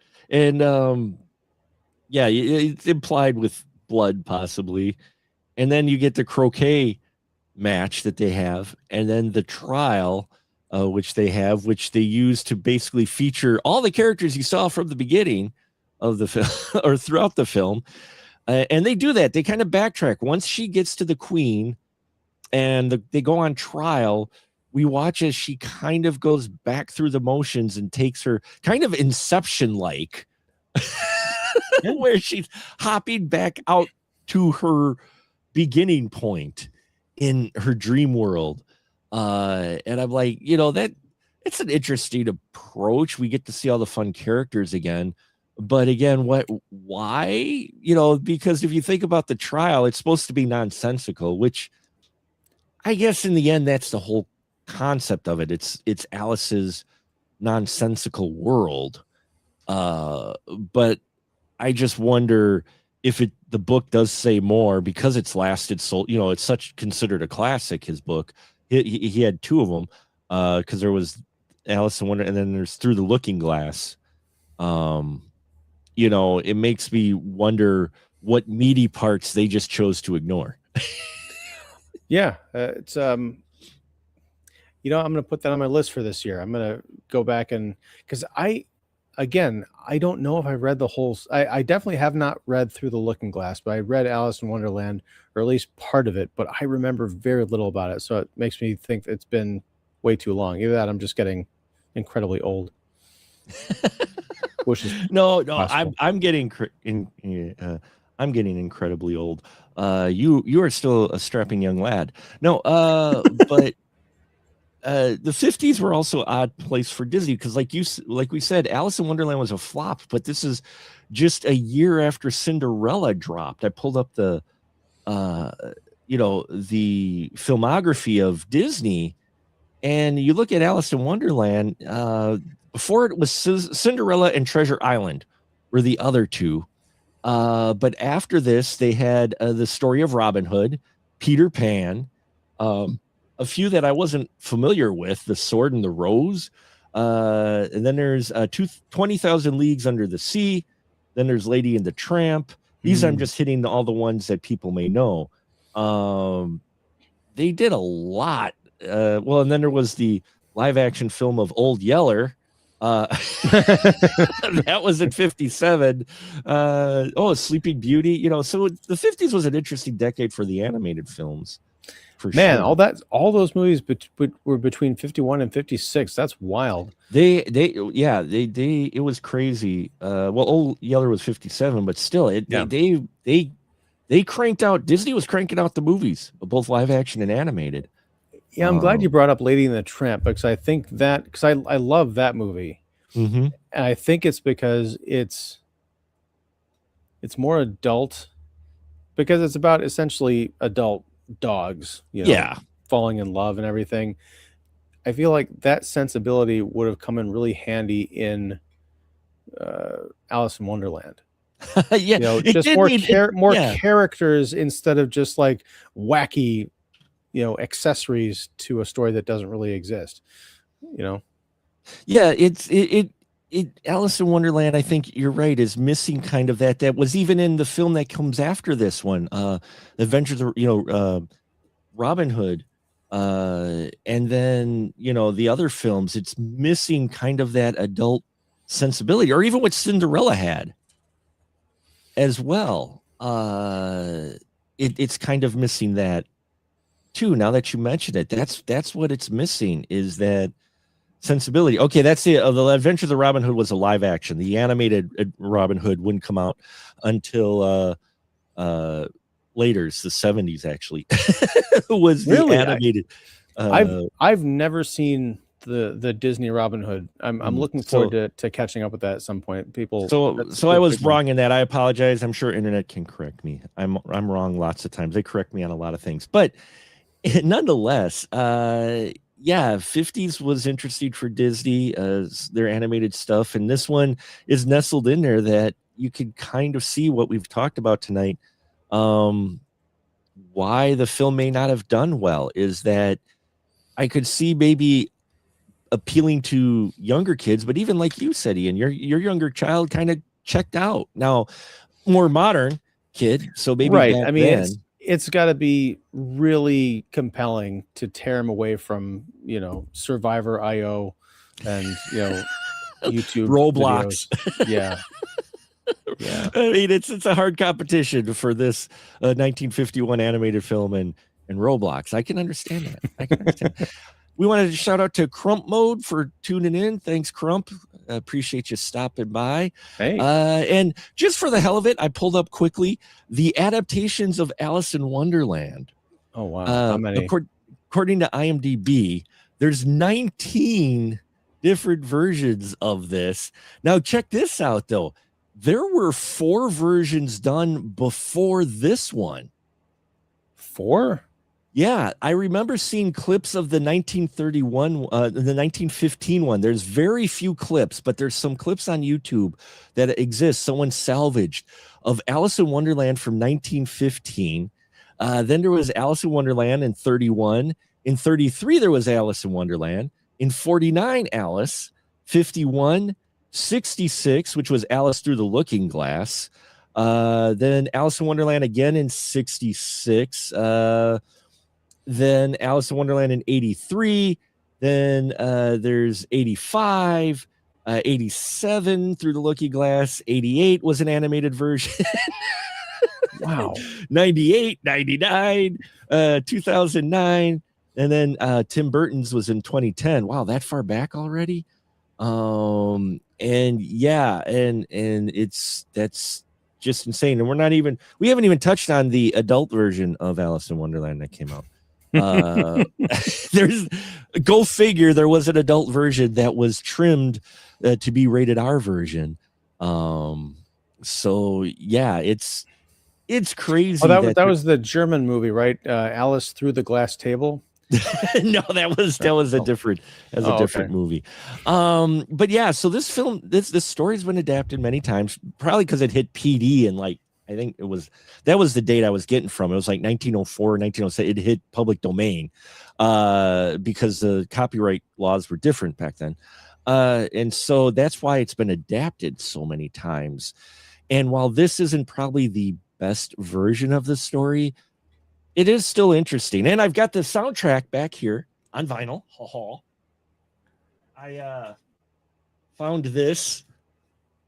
yeah, it's implied with blood possibly, and then you get the croquet match that they have, and then the trial, which they use to basically feature all the characters you saw from the beginning of the film or throughout the film, and they do that. They kind of backtrack once she gets to the queen, and they go on trial. We watch as she kind of goes back through the motions and takes her kind of Inception like, where she's hopping back out to her beginning point in her dream world. And I'm like, that it's an interesting approach. We get to see all the fun characters again. But again, why? Because if you think about the trial, it's supposed to be nonsensical, which I guess in the end, that's the whole concept of it. It's Alice's nonsensical world. But I just wonder if the book does say more, because it's lasted so, it's such considered a classic, his book. He had two of them, because there was Alice in Wonderland, and then there's Through the Looking Glass. It makes me wonder what meaty parts they just chose to ignore. Yeah, it's I'm going to put that on my list for this year. I'm going to go back because I don't know if I read the whole. I definitely have not read Through the Looking Glass, but I read Alice in Wonderland, or at least part of it. But I remember very little about it, so it makes me think it's been way too long. Either that, I'm just getting incredibly old. Which is no, possible. I'm getting I'm getting incredibly old. You are still a strapping young lad. No, but. The 50s were also an odd place for Disney, because like we said, Alice in Wonderland was a flop, but this is just a year after Cinderella dropped. I pulled up the the filmography of Disney, and you look at Alice in Wonderland, before it was Cinderella and Treasure Island were the other two, but after this they had the Story of Robin Hood, Peter Pan, a few that I wasn't familiar with, The Sword and the Rose. And then there's 20,000 Leagues Under the Sea. Then there's Lady and the Tramp. These I'm just hitting all the ones that people may know. They did a lot. And then there was the live action film of Old Yeller, Uh, that was in 57. Sleeping Beauty. So the 50s was an interesting decade for the animated films, for Man, sure. all those movies were between 51 and 56. That's wild. It was crazy. Old Yeller was 57, but still, Yeah. they cranked out. Disney was cranking out the movies, both live action and animated. Yeah, I'm glad you brought up Lady and the Tramp, because I think that, because I love that movie. Mhm. And I think it's because it's more adult, because it's about essentially adult dogs, Yeah. falling in love and everything. I feel like that sensibility would have come in really handy in Alice in Wonderland. Yeah, it Just did more need it. more Yeah. characters instead of just like wacky, accessories to a story that doesn't really exist. Yeah, it Alice in Wonderland, I think you're right, is missing kind of that was even in the film that comes after this one, Adventures of, Robin Hood, and then, the other films, it's missing kind of that adult sensibility, or even what Cinderella had as well. It's kind of missing that too. Now that you mention it, that's what it's missing, is that sensibility. Okay, that's it. The Adventures of Robin Hood was a live action. The animated Robin Hood wouldn't come out until later, the 70s actually. Was the Really, animated. I've never seen the Disney Robin Hood. I'm looking forward to catching up with that at some point. People, So I was wrong in that. I apologize. I'm sure internet can correct me. I'm wrong lots of times. They correct me on a lot of things, but nonetheless, 50s was interesting for Disney, their animated stuff, and this one is nestled in there that you could kind of see what we've talked about tonight. Why the film may not have done well is that I could see maybe appealing to younger kids, but even like you said, Ian, your younger child kind of checked out. Now, more modern kid, so maybe right. back I mean, then. it's got to be really compelling to tear him away from Survivor IO and YouTube Roblox. videos. Yeah. Yeah. I mean, it's a hard competition for this 1951 animated film and Roblox. I can understand that. I can understand. We wanted to shout out to Crump Mode for tuning in. Thanks, Crump. Appreciate you stopping by. Hey. And just for the hell of it, I pulled up quickly the adaptations of Alice in Wonderland. Oh wow. How many? According to IMDb, there's 19 different versions of this. Now, check this out, though. There were 4 versions done before this one. 4? Yeah, I remember seeing clips of the 1931, the 1915 one. There's very few clips, but there's some clips on YouTube that exist. Someone salvaged of Alice in Wonderland from 1915. Then there was Alice in Wonderland in 31. In 33, there was Alice in Wonderland. In 49, Alice. 51, 66, which was Alice Through the Looking Glass. Then Alice in Wonderland again in 66. Then Alice in Wonderland in 83. Then there's 85, 87 Through the Looking Glass. 88 was an animated version. Wow. 98, 99, 2009. And then Tim Burton's was in 2010. Wow, that far back already? And yeah, and that's just insane. And we haven't even touched on the adult version of Alice in Wonderland that came out. There's, go figure, there was an adult version that was trimmed to be rated R version. So yeah, it's crazy. Oh, that was the German movie, right? Alice Through the Glass Table. No, that was a different different movie. But yeah, so this film, this story's been adapted many times, probably because it hit PD, and like I think that was the date I was getting from. It was like 1904, 1906. It hit public domain because the copyright laws were different back then. And so that's why it's been adapted so many times. And while this isn't probably the best version of the story, it is still interesting. And I've got the soundtrack back here on vinyl. I found this.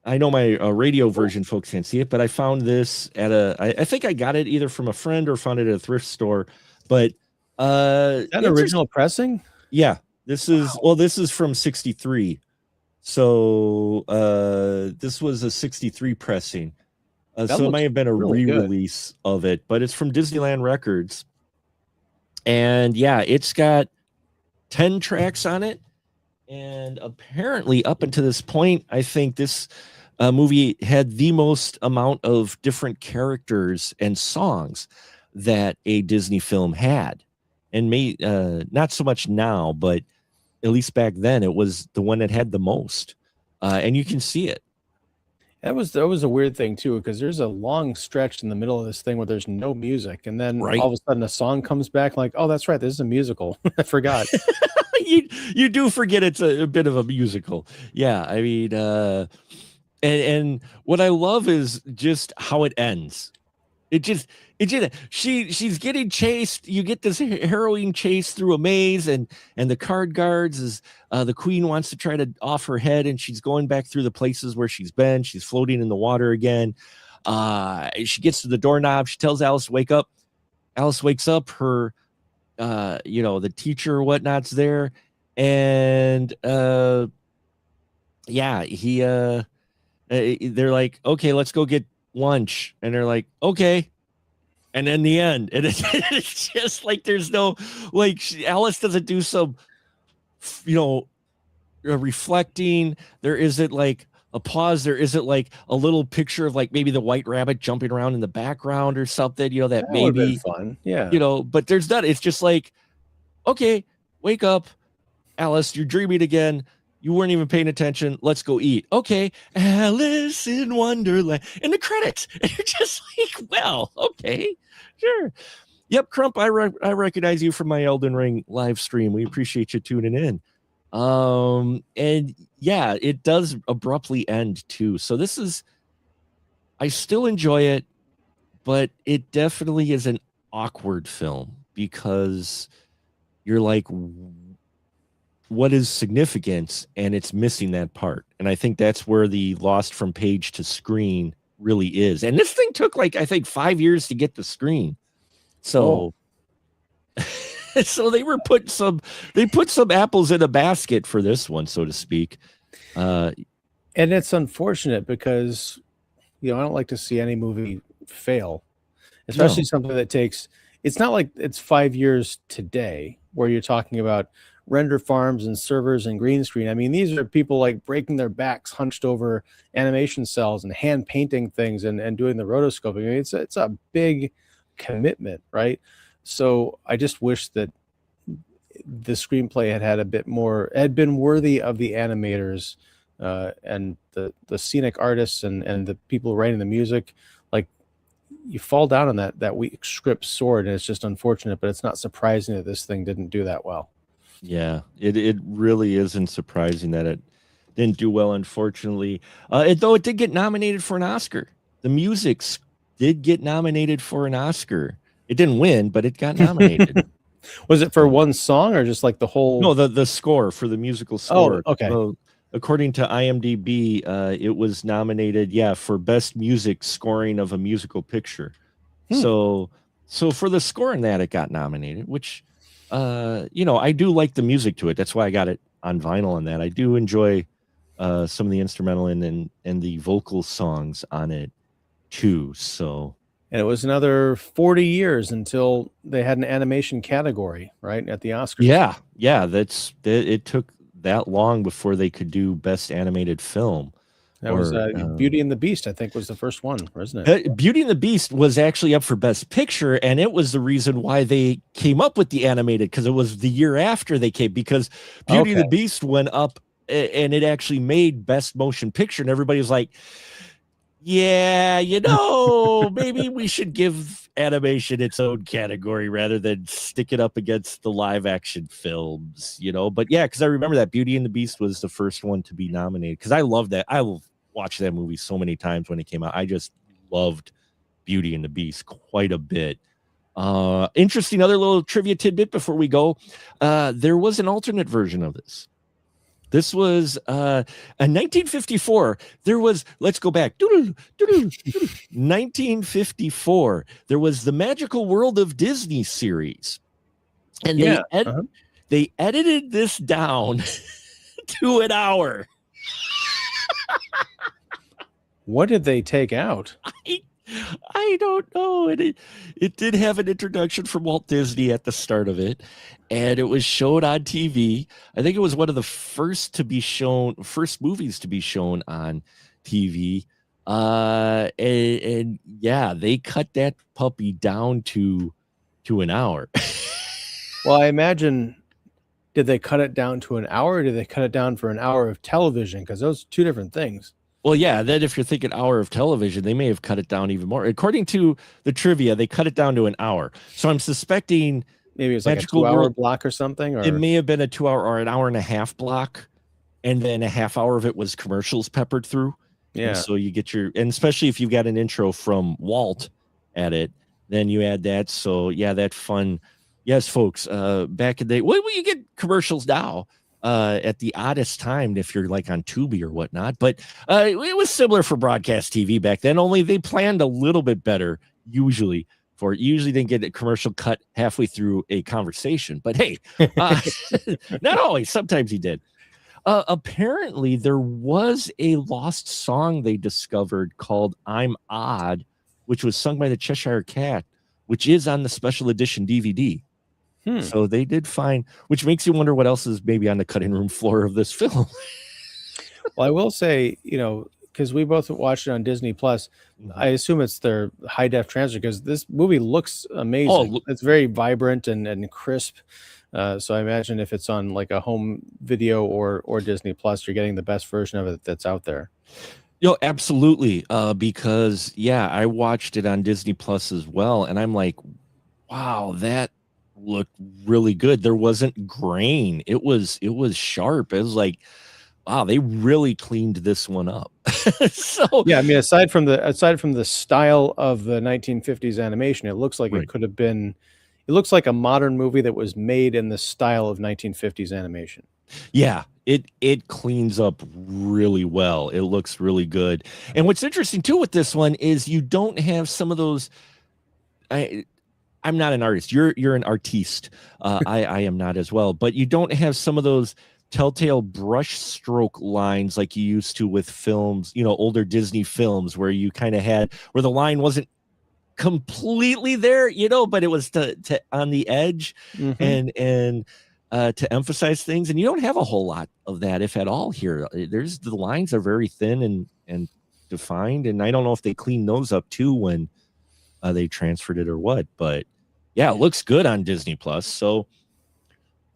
I know my radio version folks can't see it, but I found this at I think I got it either from a friend or found it at a thrift store. But That original pressing? Yeah, this is this is from 63. So this was a 63 pressing. So it might have been a really re-release of it, but it's from Disneyland Records. And yeah, it's got 10 tracks on it. And apparently, up until this point, I think this movie had the most amount of different characters and songs that a Disney film had. And not so much now, but at least back then, it was the one that had the most. And you can see it. That was a weird thing too, because there's a long stretch in the middle of this thing where there's no music, and then all of a sudden a song comes back, like, oh, that's right, this is a musical. I forgot. you do forget it's a bit of a musical. Yeah, I mean, and what I love is just how it ends. She's getting chased. You get this harrowing chase through a maze, and the card guards is the queen wants to try to off her head, and she's going back through the places where she's been. She's floating in the water again. She gets to the doorknob. She tells Alice to wake up. Alice wakes up. Her the teacher or whatnot's there, and they're like, okay, let's go get lunch, and they're like, okay. And in the end, and it's just like there's no, like, Alice doesn't do some reflecting. There isn't like a pause. There isn't like a little picture of like maybe the white rabbit jumping around in the background or something, that maybe fun. Yeah. But there's not. It's just like, okay, wake up, Alice, you're dreaming again. You weren't even paying attention. Let's go eat. Okay, Alice in Wonderland. And the credits. And you're just like, well, okay, sure. Yep, Crump, I recognize you from my Elden Ring live stream. We appreciate you tuning in. And yeah, it does abruptly end too. So I still enjoy it, but it definitely is an awkward film because you're like, what is significance? And it's missing that part. And I think that's where the lost from page to screen really is. And this thing took like, I think 5 years to get the screen. So, so they put some apples in a basket for this one, so to speak. And it's unfortunate because, I don't like to see any movie fail, especially something that it's not like it's 5 years today where you're talking about render farms and servers and green screen. I mean, these are people like breaking their backs, hunched over animation cells and hand painting things and doing the rotoscoping. I mean, it's a big commitment, right? So I just wish that the screenplay had been worthy of the animators and the scenic artists and the people writing the music. Like, you fall down on that weak script sword, and it's just unfortunate, but it's not surprising that this thing didn't do that well. Yeah, it really isn't surprising that it didn't do well, unfortunately. Though it did get nominated for an Oscar. The music did get nominated for an Oscar. It didn't win, but it got nominated. Was it for one song or just like the whole? No, the score, for the musical score. Oh, okay. So, according to IMDb, it was nominated, for best music scoring of a musical picture. So for the score in that, it got nominated, which, I do like the music to it. That's why I got it on vinyl on that. I do enjoy some of the instrumental and the vocal songs on it too. So, and it was another 40 years until they had an animation category, right, at the Oscars. Yeah, it took that long before they could do best animated film. That was Beauty and the Beast, I think, was the first one, wasn't it? Beauty and the Beast was actually up for Best Picture, and it was the reason why they came up with the animated, because it was the year after they came, because Beauty and the Beast went up, and it actually made Best Motion Picture, and everybody was like, yeah, maybe we should give animation its own category rather than stick it up against the live action films, But yeah, because I remember that Beauty and the Beast was the first one to be nominated, because I love that. I watched that movie so many times when it came out. I just loved Beauty and the Beast quite a bit. Interesting other little trivia tidbit before we go. There was an alternate version of this. This was in 1954. There was, let's go back. 1954. There was the Magical World of Disney series. And Yeah. they edited this down to an hour. What did they take out? I don't know. It did have an introduction from Walt Disney at the start of it, and it was shown on TV. I think it was one of the first movies to be shown on TV. And yeah, they cut that puppy down to an hour. Well, I imagine, did they cut it down to an hour, or did they cut it down for an hour of television? Because those are two different things. Well, yeah, then if you're thinking hour of television, they may have cut it down even more. According to the trivia, they cut it down to an hour. So I'm suspecting maybe it's like a 2-hour block or something. Or it may have been a 2-hour or an hour and a half block, and then a half hour of it was commercials peppered through. Yeah. And so you get and especially if you've got an intro from Walt at it, then you add that. So yeah, that fun. Yes, folks. Back in the day, well, you get commercials now. At the oddest time if you're like on Tubi or whatnot, but it was similar for broadcast TV back then, only they planned a little bit better usually didn't get a commercial cut halfway through a conversation, but hey, not always, sometimes he did. Apparently there was a lost song they discovered called I'm Odd, which was sung by the Cheshire Cat, which is on the special edition DVD. So they did find, which makes you wonder what else is maybe on the cutting room floor of this film. Well, I will say, because we both watched it on Disney Plus, I assume it's their high def transfer, because this movie looks amazing. It's very vibrant and crisp. So I imagine if it's on like a home video or Disney Plus, you're getting the best version of it that's out there. Absolutely. Because yeah, I watched it on Disney Plus as well, and I'm like, wow, that looked really good. There wasn't grain. It was sharp. It was like, wow, they really cleaned this one up. So yeah, I mean, aside from the style of the 1950s animation, it looks like it could have been. It looks like a modern movie that was made in the style of 1950s animation. Yeah, it cleans up really well. It looks really good. And what's interesting too with this one is you don't have some of those. I'm not an artist. You're an artiste. I am not as well. But you don't have some of those telltale brush stroke lines like you used to with films, older Disney films where you kind of had where the line wasn't completely there, but it was to on the edge and to emphasize things. And you don't have a whole lot of that, if at all, here. The lines are very thin and defined. And I don't know if they cleaned those up too when they transferred it or what, but yeah, it looks good on Disney Plus. So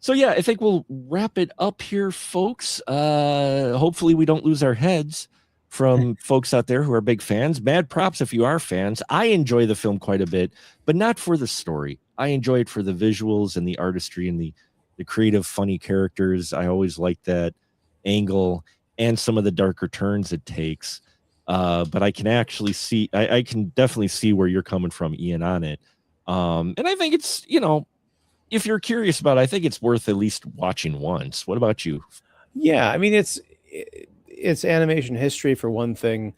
yeah, I think we'll wrap it up here, folks. Hopefully we don't lose our heads from folks out there who are big fans. Mad props if you are fans. I enjoy the film quite a bit, but not for the story. I enjoy it for the visuals and the artistry and the creative, funny characters. I always like that angle and some of the darker turns it takes. But I can actually see, I can definitely see where you're coming from, Ian, on it. And I think it's, if you're curious about it, I think it's worth at least watching once. What about you? Yeah, I mean, it's animation history for one thing.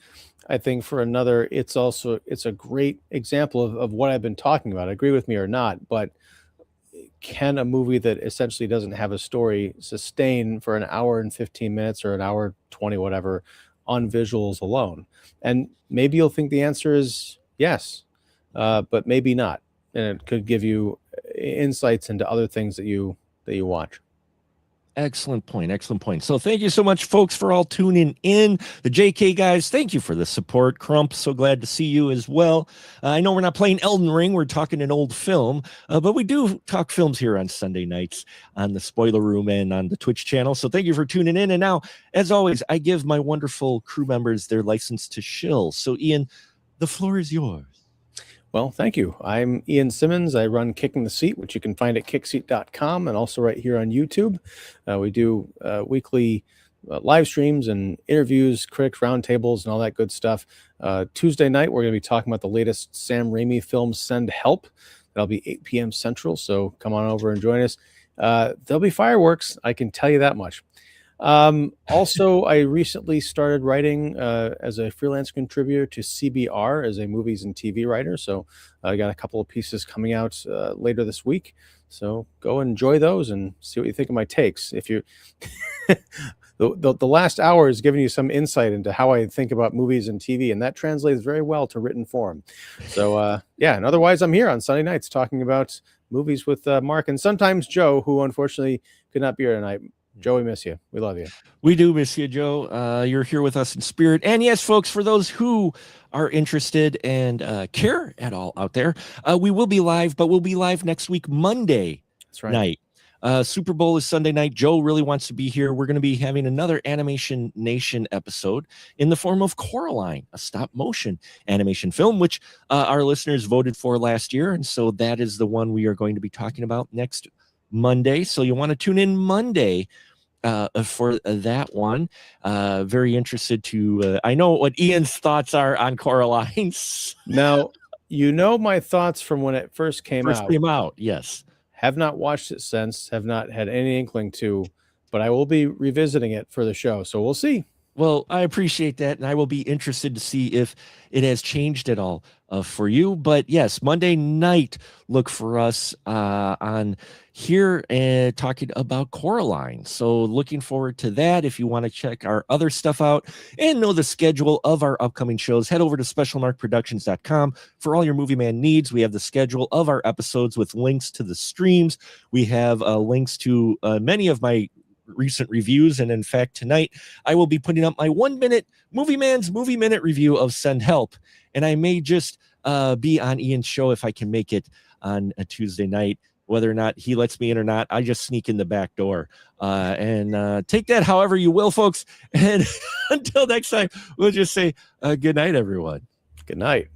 I think for another, it's a great example of what I've been talking about. Agree with me or not, but can a movie that essentially doesn't have a story sustain for an hour and 15 minutes or an hour 20, whatever, on visuals alone? And maybe you'll think the answer is yes, but maybe not. And it could give you insights into other things that you watch. Excellent point. Excellent point. So thank you so much, folks, for all tuning in. The JK guys, thank you for the support. Crump, so glad to see you as well. I know we're not playing Elden Ring. We're talking an old film, but we do talk films here on Sunday nights on the Spoiler Room and on the Twitch channel. So thank you for tuning in. And now, as always, I give my wonderful crew members their license to shill. So, Ian, the floor is yours. Well, thank you. I'm Ian Simmons. I run Kicking the Seat, which you can find at kickseat.com and also right here on YouTube. We do weekly live streams and interviews, critics roundtables, and all that good stuff. Tuesday night, we're going to be talking about the latest Sam Raimi film, Send Help. That'll be 8 p.m. Central, so come on over and join us. There'll be fireworks, I can tell you that much. Also, I recently started writing as a freelance contributor to CBR as a movies and TV writer. So I got a couple of pieces coming out later this week. So go enjoy those and see what you think of my takes. If you the last hour is giving you some insight into how I think about movies and TV, and that translates very well to written form. So yeah, and otherwise I'm here on Sunday nights talking about movies with Mark and sometimes Joe, who unfortunately could not be here tonight. Joe, we miss you. We love you. We do miss you, Joe. You're here with us in spirit. And yes, folks, for those who are interested and care at all out there, we will be live, but we'll be live next week, Monday That's right. night. Super Bowl is Sunday night. Joe really wants to be here. We're going to be having another Animation Nation episode in the form of Coraline, a stop motion animation film, which our listeners voted for last year. And so that is the one we are going to be talking about next Monday. So you want to tune in Monday for that one. Very interested to I know what Ian's thoughts are on Coraline. Now, you know my thoughts from when it first came out. Yes. Have not watched it since, have not had any inkling to, but I will be revisiting it for the show. So we'll see. Well, I appreciate that, and I will be interested to see if it has changed at all for you. But yes, Monday night, look for us on here and talking about Coraline. So looking forward to that. If you want to check our other stuff out and know the schedule of our upcoming shows, head over to specialmarkproductions.com for all your Movie Man needs. We have the schedule of our episodes with links to the streams. We have links to many of my recent reviews, and in fact tonight I will be putting up my 1 minute Movie Man's Movie Minute review of Send Help, and I may just be on Ian's show if I can make it on a Tuesday night. Whether or not he lets me in or not, I just sneak in the back door and take that however you will, folks. And until next time, we'll just say good night, everyone. Good night.